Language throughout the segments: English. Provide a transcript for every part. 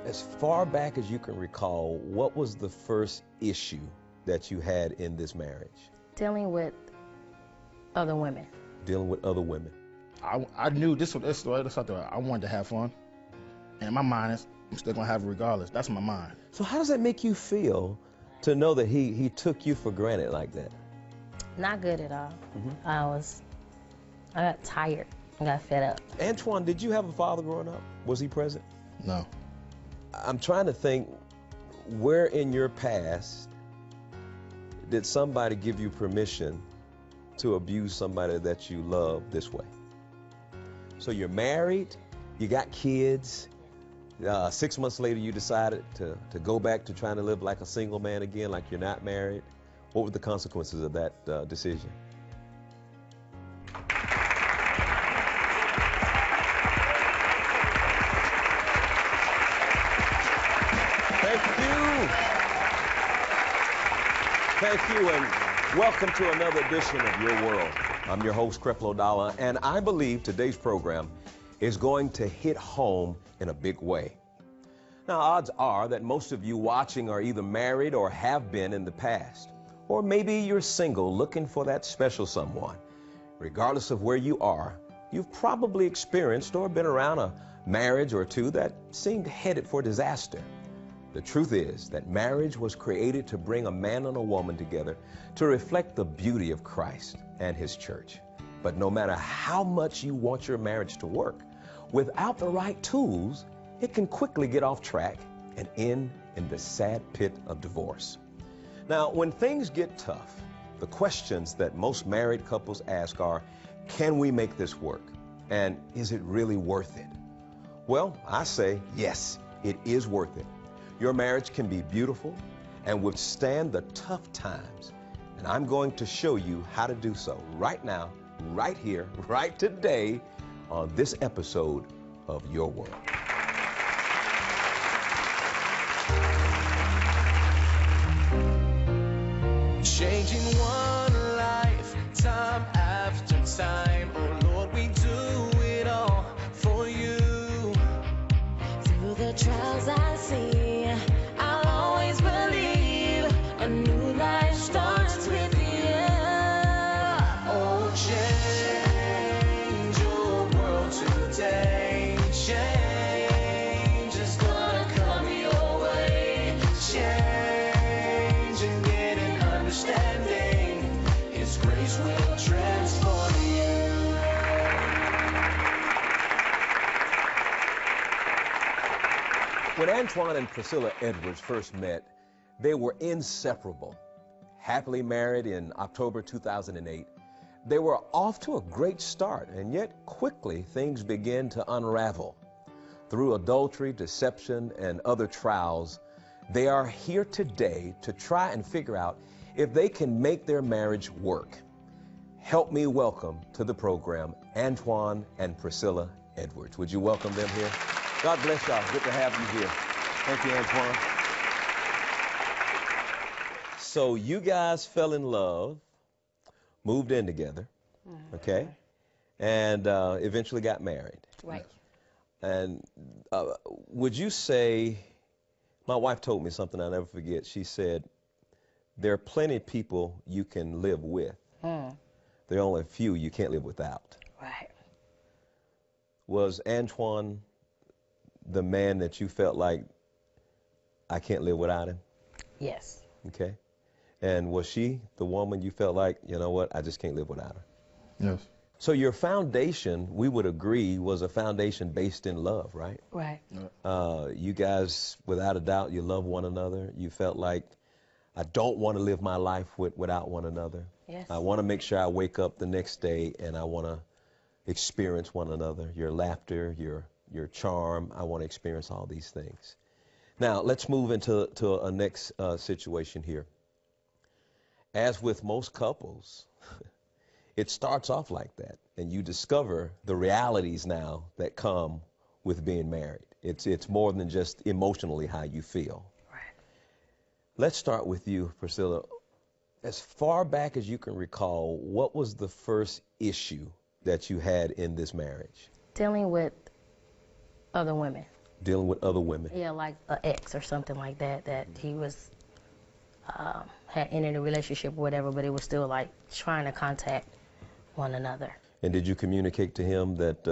As far back as you can recall, what was the first issue that you had in this marriage? Dealing with other women. Dealing with other women. I knew this was something I wanted to have fun. And in my mind, I'm still going to have it regardless. That's my mind. So how does that make you feel to know that he took you for granted like that? Not good at all. I got tired. I got fed up. Antoine, did you have a father growing up? Was he present? No. I'm trying to think, where in your past did somebody give you permission to abuse somebody that you love this way? So you're married, you got kids, 6 months later you decided to go back to trying to live like a single man again, like you're not married. What were the consequences of that decision? Thank you, and welcome to another edition of Your World. I'm your host, Creflo Dollar, and I believe today's program is going to hit home in a big way. Now, odds are that most of you watching are either married or have been in the past, or maybe you're single looking for that special someone. Regardless of where you are, you've probably experienced or been around a marriage or two that seemed headed for disaster. The truth is that marriage was created to bring a man and a woman together to reflect the beauty of Christ and His church. But no matter how much you want your marriage to work, without the right tools, it can quickly get off track and end in the sad pit of divorce. Now, when things get tough, the questions that most married couples ask are, can we make this work? And is it really worth it? Well, I say yes, it is worth it. Your marriage can be beautiful and withstand the tough times. And I'm going to show you how to do so right now, right here, right today on this episode of Your World. Changing one life, time after time. Oh Lord, we do it all for you. Through the trials I see, I'll always believe a new life starts with you. Oh, change your world today. Change is gonna come your way. Change and get an understanding. His grace will transform you. When Antoine and Priscilla Edwards first met, they were inseparable. Happily married in October 2008, they were off to a great start, and yet quickly things began to unravel. Through adultery, deception, and other trials, they are here today to try and figure out if they can make their marriage work. Help me welcome to the program Antoine and Priscilla Edwards. Would you welcome them here? God bless y'all. Good to have you here. Thank you, Antoine. So you guys fell in love, moved in together, okay, and eventually got married. Right. And would you say, my wife told me something I'll never forget. She said, there are plenty of people you can live with. There are only a few you can't live without. Right. Was Antoine the man that you felt like, I can't live without him? Yes. Okay. And was she the woman you felt like, you know what, I just can't live without her? Yes. So your foundation, we would agree, was a foundation based in love, right? Right. You guys, without a doubt, you love one another. You felt like, I don't want to live my life without one another. Yes. I want to make sure I wake up the next day and I want to experience one another, your laughter, your charm. I want to experience all these things. Now, let's move into a next situation here. As with most couples, it starts off like that, and you discover the realities now that come with being married. It's more than just emotionally how you feel. Right. Let's start with you, Priscilla. As far back as you can recall, what was the first issue that you had in this marriage? Dealing with other women. dealing with other women. Yeah, like an ex or something like that, that he was, had entered a relationship or whatever, but it was still like trying to contact one another. And did you communicate to him that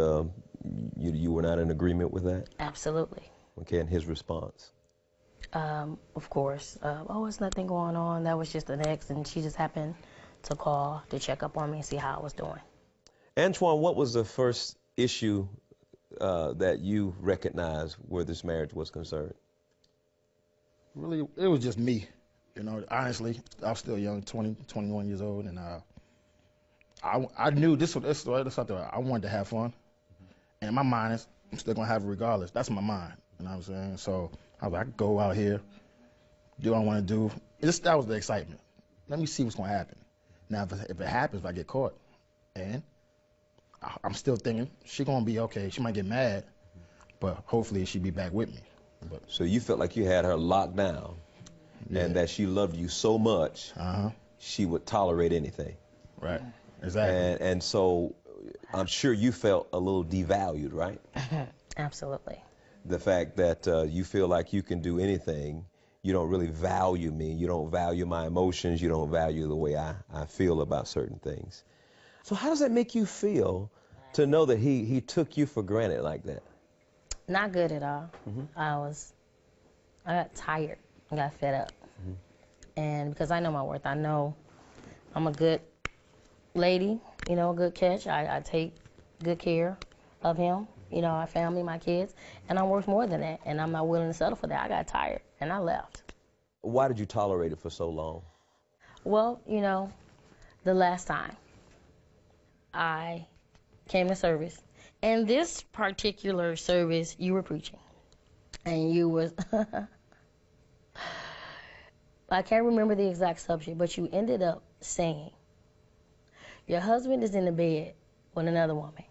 you were not in agreement with that? Absolutely. Okay, and his response? Of course. Oh, it's nothing going on. That was just an ex, and she just happened to call to check up on me and see how I was doing. Antoine, what was the first issue that you recognized where this marriage was concerned? Really, it was just me. You know, honestly, I was still young, 20, 21 years old, and I knew this was something I wanted to have fun. And in my mind, I'm still going to have it regardless. That's my mind, you know what I'm saying? So I was like, I could go out here, do what I want to do. That was the excitement. Let me see what's going to happen. Now, if it happens, if I get caught, and I'm still thinking she's going to be okay. She might get mad, but hopefully she'll be back with me. But, so you felt like you had her locked down, yeah. And that she loved you so much, she would tolerate anything. Right, exactly. And so I'm sure you felt a little devalued, right? Absolutely. The fact that you feel like you can do anything, you don't really value me, you don't value my emotions, you don't value the way I feel about certain things. So how does that make you feel to know that he took you for granted like that? Not good at all. I got tired. I got fed up. And because I know my worth, I know I'm a good lady, you know, a good catch. I take good care of him, you know, our family, my kids, and I'm worth more than that, and I'm not willing to settle for that. I got tired, and I left. Why did you tolerate it for so long? Well, you know, the last time I came to service, and this particular service, you were preaching, and you was, I can't remember the exact subject, but you ended up saying, your husband is in the bed with another woman.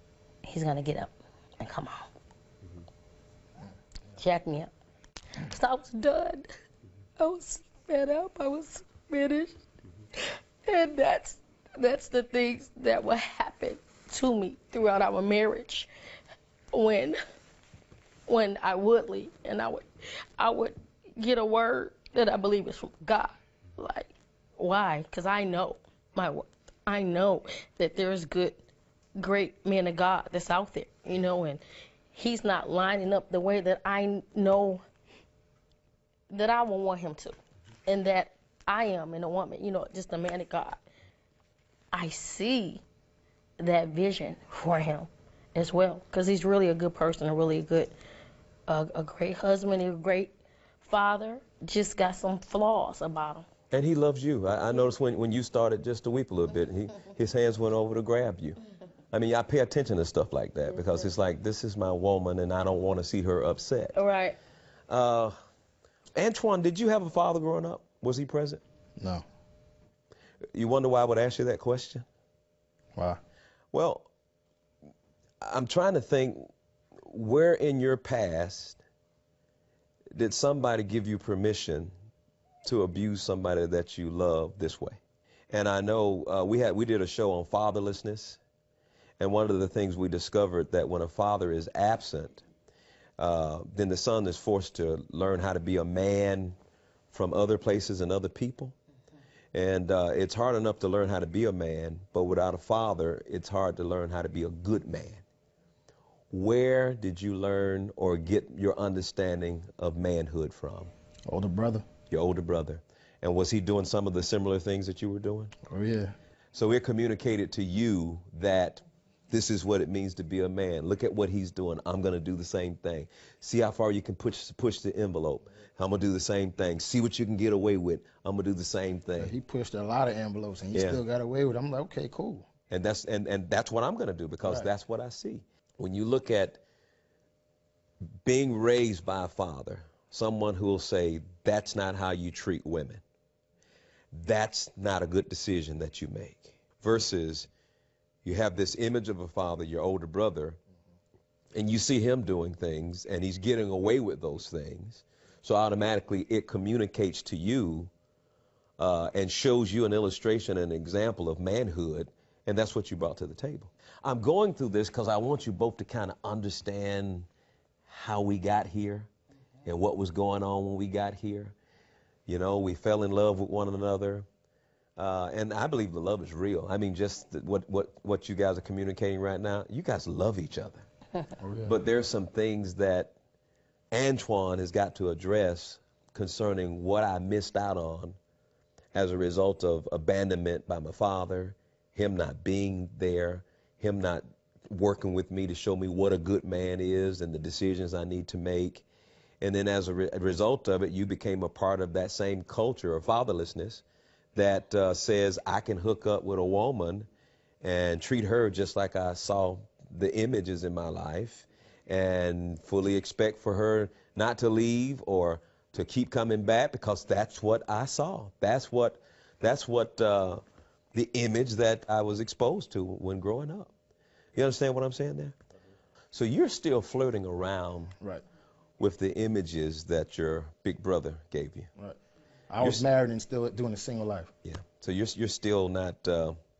He's going to get up and come home. Jack me up. So I was done. I was fed up. I was finished. And that's the things that would happen to me throughout our marriage when I would leave, and I would get a word that I believe is from God. Like, why? Because I know my worth. I know that there's great men of God that's out there, you know, and he's not lining up the way that I know that I would want him to, and that I am in a woman, you know, just a man of God. I see that vision for him as well, because he's really a good person, a really good, a great husband, a great father, just got some flaws about him. And he loves you. I noticed when you started just to weep a little bit, his hands went over to grab you. I mean, I pay attention to stuff like that because it's like, this is my woman and I don't want to see her upset. Right. Antoine, did you have a father growing up? Was he present? No. You wonder why I would ask you that question? Why? Well, I'm trying to think, where in your past did somebody give you permission to abuse somebody that you love this way? And I know we did a show on fatherlessness, and one of the things we discovered that when a father is absent, then the son is forced to learn how to be a man from other places and other people. And it's hard enough to learn how to be a man, but without a father, it's hard to learn how to be a good man. Where did you learn or get your understanding of manhood from? Older brother. Your older brother. And was he doing some of the similar things that you were doing? Oh, yeah. So it communicated to you that this is what it means to be a man. Look at what he's doing. I'm going to do the same thing. See how far you can push the envelope. I'm going to do the same thing. See what you can get away with. I'm going to do the same thing. He pushed a lot of envelopes, and he still got away with it. I'm like, okay, cool. And that's what I'm going to do, because that's what I see. When you look at being raised by a father, someone who will say, that's not how you treat women, that's not a good decision that you make, versus you have this image of a father, your older brother, and you see him doing things, and he's getting away with those things. So automatically it communicates to you and shows you an illustration, an example of manhood, and that's what you brought to the table. I'm going through this because I want you both to kind of understand how we got here and what was going on when we got here. You know, we fell in love with one another. And I believe the love is real. I mean, just what you guys are communicating right now, you guys love each other. Oh, yeah. But there's some things that Antoine has got to address concerning what I missed out on as a result of abandonment by my father, him not being there, him not working with me to show me what a good man is and the decisions I need to make. And then as a result of it, you became a part of that same culture of fatherlessness that says I can hook up with a woman and treat her just like I saw the images in my life and fully expect for her not to leave or to keep coming back because that's what I saw. That's what the image that I was exposed to when growing up. You understand what I'm saying there? So you're still flirting around with the images that your big brother gave you. Right. I was married and still doing a single life. Yeah. So you're still not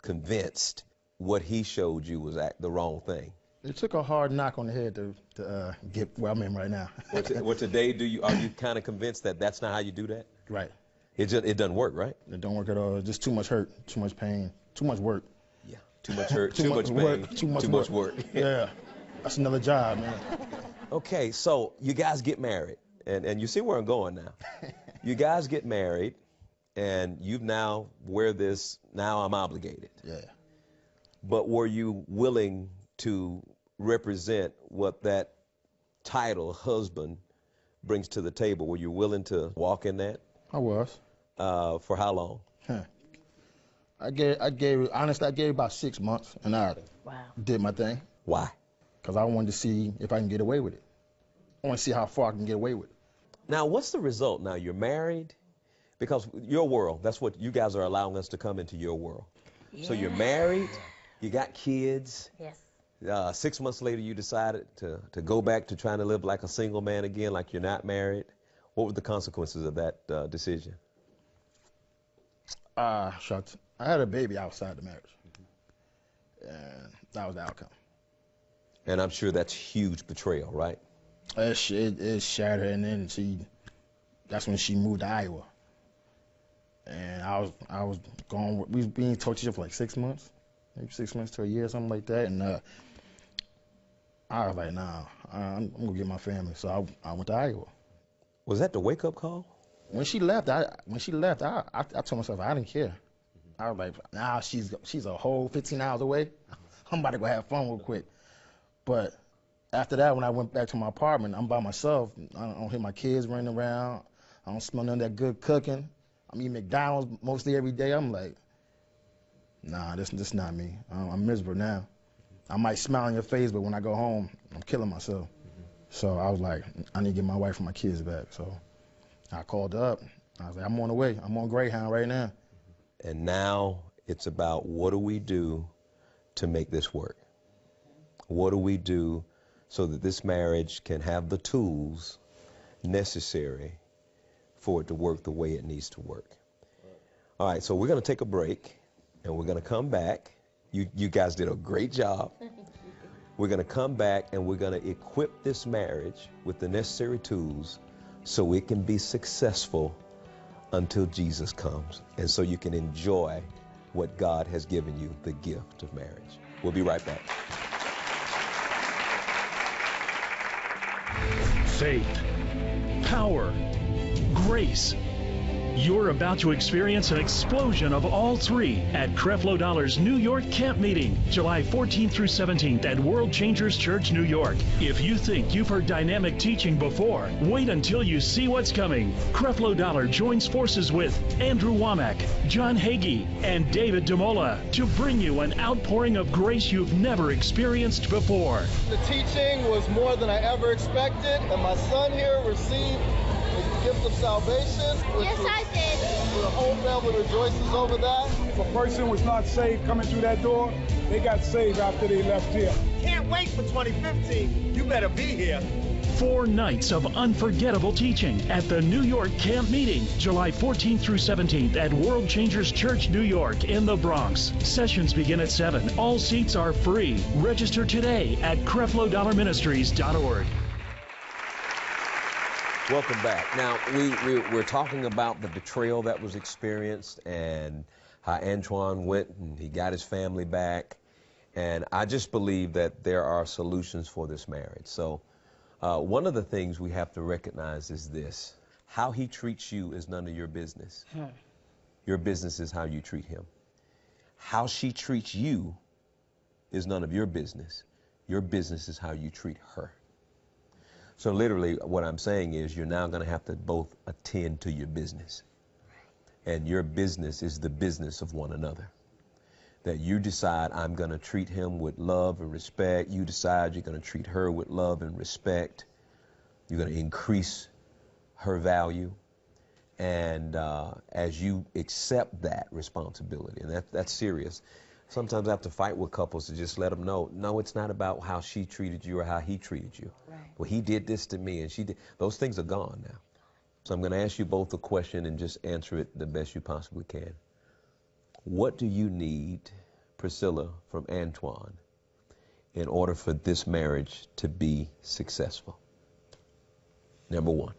convinced what he showed you was the wrong thing. It took a hard knock on the head to get where I'm in right now. Well, today, are you kind of convinced that that's not how you do that? Right. It doesn't work, right? It don't work at all. Just too much hurt, too much pain, too much work. Yeah. Too much hurt, too much pain, too much work. Yeah. That's another job, man. Okay, so you guys get married, and you see where I'm going now. You guys get married, and you've now now I'm obligated. Yeah. But were you willing to represent what that title, husband, brings to the table? Were you willing to walk in that? I was. For how long? I gave about 6 months, and I did my thing. Why? Because I wanted to see if I can get away with it. I want to see how far I can get away with it. Now, what's the result? Now, you're married, because your world, that's what you guys are allowing us to come into your world. Yeah. So you're married, you got kids. Yes. 6 months later, you decided to go back to trying to live like a single man again, like you're not married. What were the consequences of that decision? Shucks. I had a baby outside the marriage, and that was the outcome. And I'm sure that's huge betrayal, right? It shattered, and then that's when she moved to Iowa. And I was gone. We was being tortured for like 6 months, maybe 6 months to a year, something like that. And I was like, nah, I'm gonna get my family. So I went to Iowa. Was that the wake-up call? When she left, I told myself I didn't care. I was like, nah, she's a whole 15 hours away. I'm about to go have fun real quick. But after that, when I went back to my apartment, I'm by myself. I don't hear my kids running around. I don't smell none of that good cooking. I'm eating McDonald's mostly every day. I'm like, nah, this not me. I'm miserable now. I might smile on your face, but when I go home, I'm killing myself. So I was like, I need to get my wife and my kids back. So I called her up. I was like, I'm on the way. I'm on Greyhound right now. And now it's about, what do we do to make this work? What do we do so that this marriage can have the tools necessary for it to work the way it needs to work? All right, so we're going to take a break, and we're going to come back. You guys did a great job. We're going to come back, and we're going to equip this marriage with the necessary tools so it can be successful until Jesus comes, and so you can enjoy what God has given you, the gift of marriage. We'll be right back. Faith, power, grace. You're about to experience an explosion of all three at Creflo Dollar's New York Camp Meeting, July 14th through 17th at World Changers Church, New York. If you think you've heard dynamic teaching before, wait until you see what's coming. Creflo Dollar joins forces with Andrew Womack, John Hagee, and David Demola to bring you an outpouring of grace you've never experienced before. The teaching was more than I ever expected, and my son here received the gift of salvation. Yes, I did. The whole family rejoices over that. If a person was not saved coming through that door, they got saved after they left here. Can't wait for 2015. You better be here. 4 nights of unforgettable teaching at the New York Camp Meeting, July 14th through 17th at World Changers Church, New York in the Bronx. Sessions begin at 7. All seats are free. Register today at CrefloDollarMinistries.org. Welcome back. Now, we're talking about the betrayal that was experienced and how Antoine went and he got his family back. And I just believe that there are solutions for this marriage. So one of the things we have to recognize is this. How he treats you is none of your business. Your business is how you treat him. How she treats you is none of your business. Your business is how you treat her. So literally what I'm saying is you're now going to have to both attend to your business. And your business is the business of one another. That you decide, I'm going to treat him with love and respect. You decide you're going to treat her with love and respect. You're going to increase her value. And as you accept that responsibility, and that's serious. Sometimes I have to fight with couples to just let them know, no, it's not about how she treated you or how he treated you. Right. Well, he did this to me and she did. Those things are gone now. So I'm going to ask you both a question and just answer it the best you possibly can. What do you need, Priscilla, from Antoine in order for this marriage to be successful? Number one.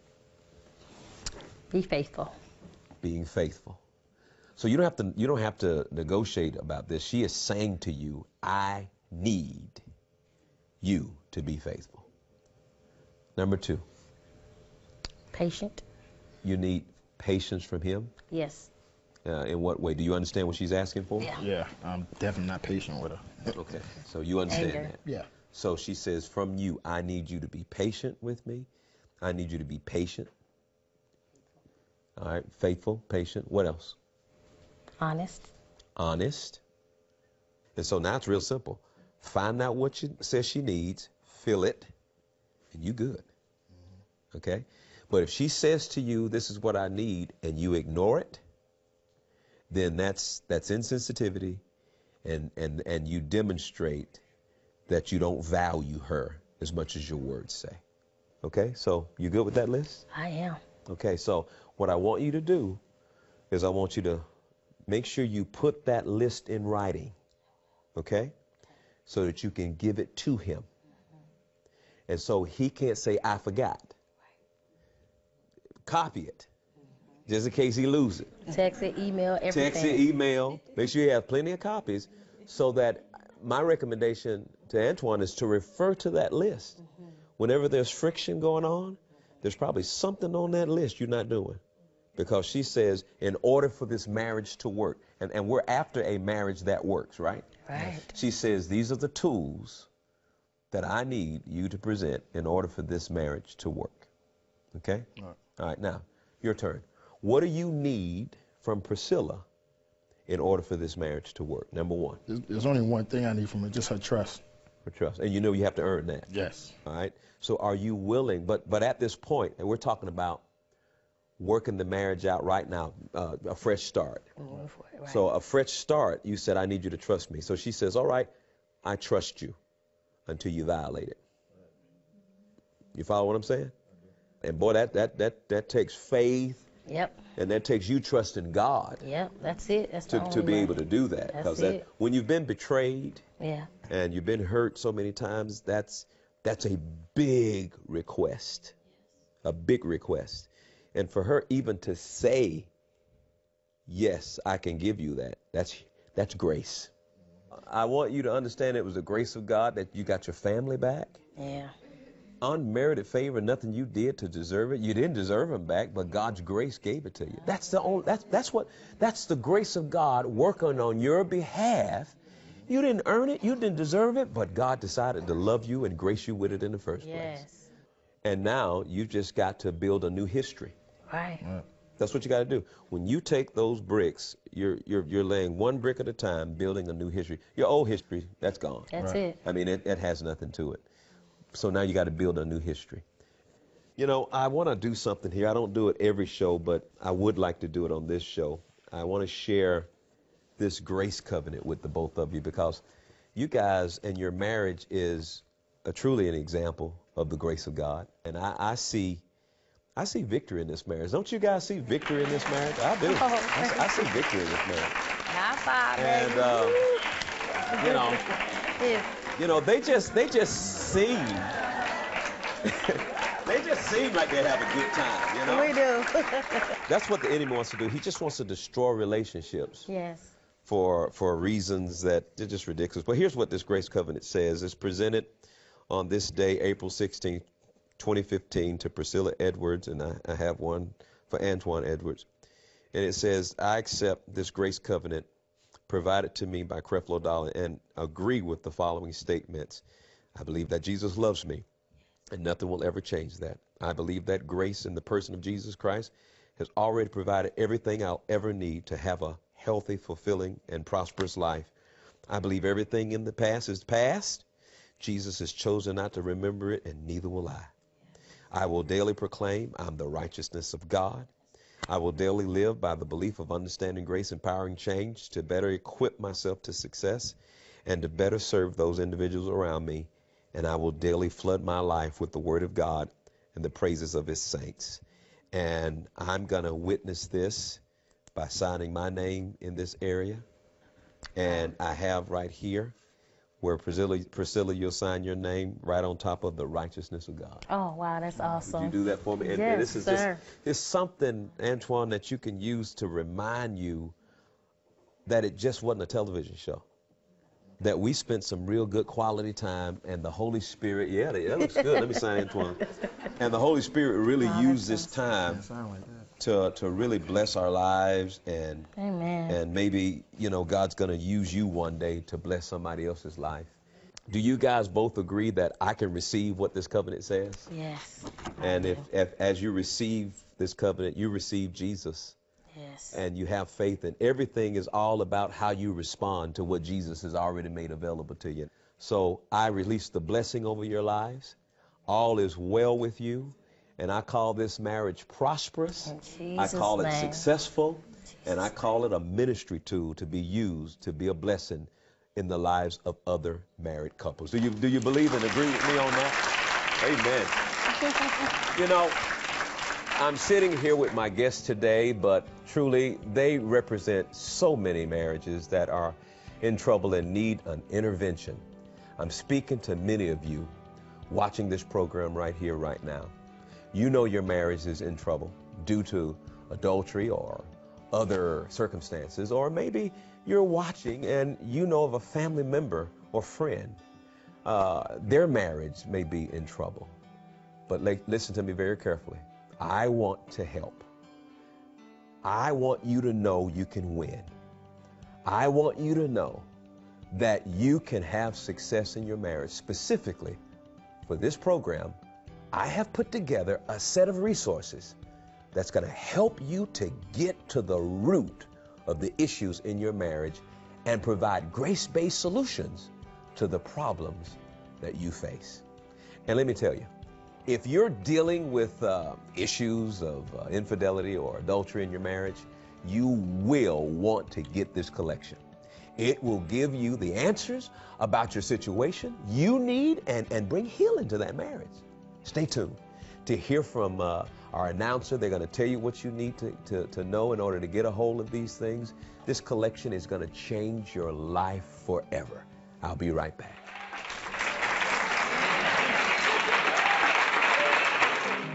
Be faithful. Being faithful. So you don't have to negotiate about this. She is saying to you, I need you to be faithful. Number two. Patient. You need patience from him? Yes. In what way? Do you understand what she's asking for? Yeah. Yeah, I'm definitely not patient with her. Okay, so you understand Anger. that. Yeah. So she says, from you, I need you to be patient with me. I need you to be patient. All right, faithful, patient. What else? Honest. Honest. And so now it's real simple. Find out what she says she needs, fill it, and you good. Okay? But if she says to you, this is what I need, and you ignore it, then that's insensitivity, and you demonstrate that you don't value her as much as your words say. Okay? So you good with that list? I am. Okay, so what I want you to do is I want you to make sure you put that list in writing, okay, so that you can give it to him. And so he can't say, I forgot. Copy it, just in case he loses it. Text it, email, everything. Text it, email. Make sure you have plenty of copies so that my recommendation to Antoine is to refer to that list. Whenever there's friction going on, there's probably something on that list you're not doing. Because she says, in order for this marriage to work, and we're after a marriage that works, right? Right. She says, these are the tools that I need you to present in order for this marriage to work. Okay? All right, now, your turn. What do you need from Priscilla in order for this marriage to work? Number one. There's only one thing I need from her, just her trust. Her trust. And you know you have to earn that. Yes. All right? So are you willing, but at this point, and we're talking about working the marriage out right now, a fresh start. Right. So a fresh start, you said, I need you to trust me. So she says, all right, I trust you until you violate it. You follow what I'm saying? And boy, that takes faith. Yep. And that takes you trusting God. Yep, that's it. That's to be able to do that. That's it. When you've been betrayed, yeah, and you've been hurt so many times, that's a big request. A big request. And for her even to say, yes, I can give you that, that's grace. I want you to understand it was the grace of God that you got your family back. Yeah. Unmerited favor, nothing you did to deserve it. You didn't deserve them back, but God's grace gave it to you. That's the grace of God working on your behalf. You didn't earn it, you didn't deserve it, but God decided to love you and grace you with it in the first place. And now you've just got to build a new history. Right. That's what you got to do. When you take those bricks, you're laying one brick at a time, building a new history. Your old history, that's gone. That's it. I mean, it has nothing to it. So now you got to build a new history. You know, I want to do something here. I don't do it every show, but I would like to do it on this show. I want to share this grace covenant with the both of you because you guys and your marriage is truly an example of the grace of God. And I see victory in this marriage. Don't you guys see victory in this marriage? I do. I see victory in this marriage. High five, and they just seem They just seem like they have a good time, you know? We do. That's what the enemy wants to do. He just wants to destroy relationships. Yes. For reasons that they're just ridiculous. But here's what this Grace Covenant says. It's presented on this day, April 16, 2015, to Priscilla Edwards, and I have one for Antoine Edwards. And it says, I accept this Grace Covenant provided to me by Creflo Dollar and agree with the following statements. I believe that Jesus loves me, and nothing will ever change that. I believe that grace in the person of Jesus Christ has already provided everything I'll ever need to have a healthy, fulfilling, and prosperous life. I believe everything in the past is past. Jesus has chosen not to remember it, and neither will I. I will daily proclaim I'm the righteousness of God. I will daily live by the belief of understanding grace, empowering change to better equip myself to success and to better serve those individuals around me. And I will daily flood my life with the Word of God and the praises of His saints. And I'm going to witness this by signing my name in this area. And I have right here where Priscilla, you'll sign your name right on top of the righteousness of God. Oh, wow, that's awesome. Would you do that for me? And Yes, this is sir. it's something, Antoine, that you can use to remind you that it just wasn't a television show. That we spent some real good quality time, and the Holy Spirit, yeah, that looks good. Let me sign Antoine. And the Holy Spirit really used this time to really bless our lives, and Amen. and maybe, you know, God's going to use you one day to bless somebody else's life. Do you guys both agree that I can receive what this covenant says? Yes. And if as you receive this covenant, you receive Jesus. Yes. And you have faith, and everything is all about how you respond to what Jesus has already made available to you. So I release the blessing over your lives. All is well with you. And I call this marriage prosperous. I call it successful. And I call it a ministry tool to be used to be a blessing in the lives of other married couples. Do you believe and agree with me on that? Amen. You know, I'm sitting here with my guests today, but truly they represent so many marriages that are in trouble and need an intervention. I'm speaking to many of you watching this program right here, right now. You know your marriage is in trouble due to adultery or other circumstances, or maybe you're watching and you know of a family member or friend. Their marriage may be in trouble. But listen to me very carefully. I want to help. I want you to know you can win. I want you to know that you can have success in your marriage. Specifically, for this program, I have put together a set of resources that's going to help you to get to the root of the issues in your marriage and provide grace-based solutions to the problems that you face. And let me tell you, if you're dealing with issues of infidelity or adultery in your marriage, you will want to get this collection. It will give you the answers about your situation you need and bring healing to that marriage. Stay tuned to hear from our announcer. They're going to tell you what you need to know in order to get a hold of these things. This collection is going to change your life forever. I'll be right back.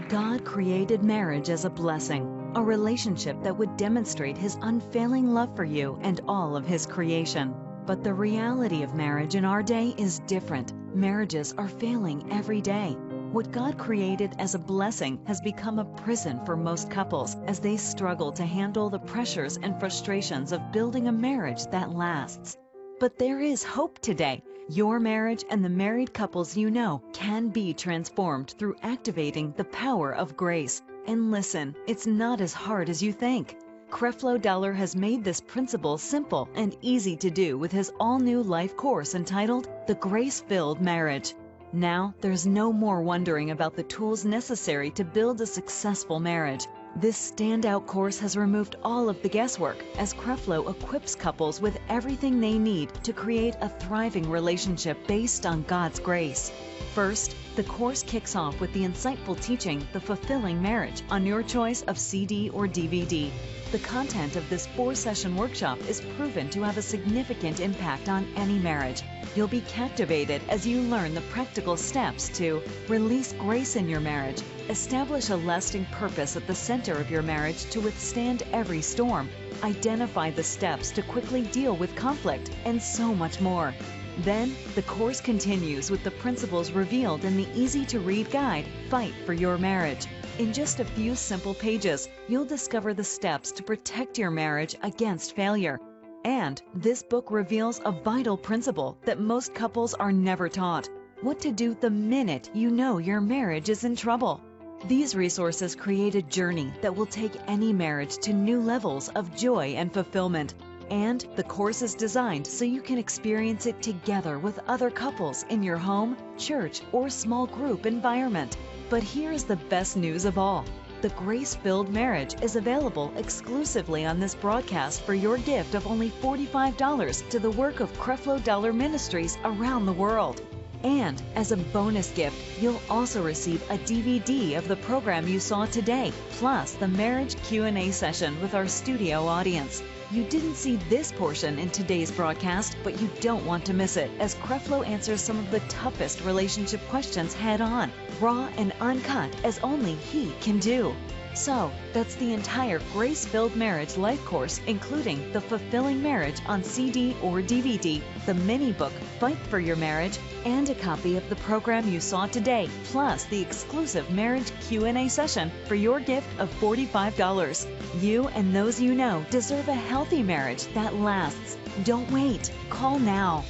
God created marriage as a blessing, a relationship that would demonstrate His unfailing love for you and all of His creation. But the reality of marriage in our day is different. Marriages are failing every day. What God created as a blessing has become a prison for most couples as they struggle to handle the pressures and frustrations of building a marriage that lasts. But there is hope today. Your marriage and the married couples you know can be transformed through activating the power of grace. And listen, it's not as hard as you think. Creflo Dollar has made this principle simple and easy to do with his all-new life course entitled The Grace-Filled Marriage. Now, there's no more wondering about the tools necessary to build a successful marriage. This standout course has removed all of the guesswork as Creflo equips couples with everything they need to create a thriving relationship based on God's grace. First, the course kicks off with the insightful teaching, The Fulfilling Marriage, on your choice of CD or DVD. The content of this 4-session workshop is proven to have a significant impact on any marriage. You'll be captivated as you learn the practical steps to release grace in your marriage, establish a lasting purpose at the center of your marriage to withstand every storm, identify the steps to quickly deal with conflict, and so much more. Then, the course continues with the principles revealed in the easy-to-read guide, Fight for Your Marriage. In just a few simple pages, you'll discover the steps to protect your marriage against failure. And this book reveals a vital principle that most couples are never taught: what to do the minute you know your marriage is in trouble. These resources create a journey that will take any marriage to new levels of joy and fulfillment. And the course is designed so you can experience it together with other couples in your home, church, or small group environment. But here's the best news of all. The Grace-Filled Marriage is available exclusively on this broadcast for your gift of only $45 to the work of Creflo Dollar Ministries around the world. And as a bonus gift, you'll also receive a DVD of the program you saw today, plus the marriage Q&A session with our studio audience. You didn't see this portion in today's broadcast, but you don't want to miss it, as Creflo answers some of the toughest relationship questions head-on, raw and uncut as only he can do. So, that's the entire Grace-Filled Marriage Life Course, including The Fulfilling Marriage on CD or DVD, the mini-book Fight for Your Marriage, and a copy of the program you saw today, plus the exclusive marriage Q&A session for your gift of $45. You and those you know deserve a healthy marriage that lasts. Don't wait. Call now.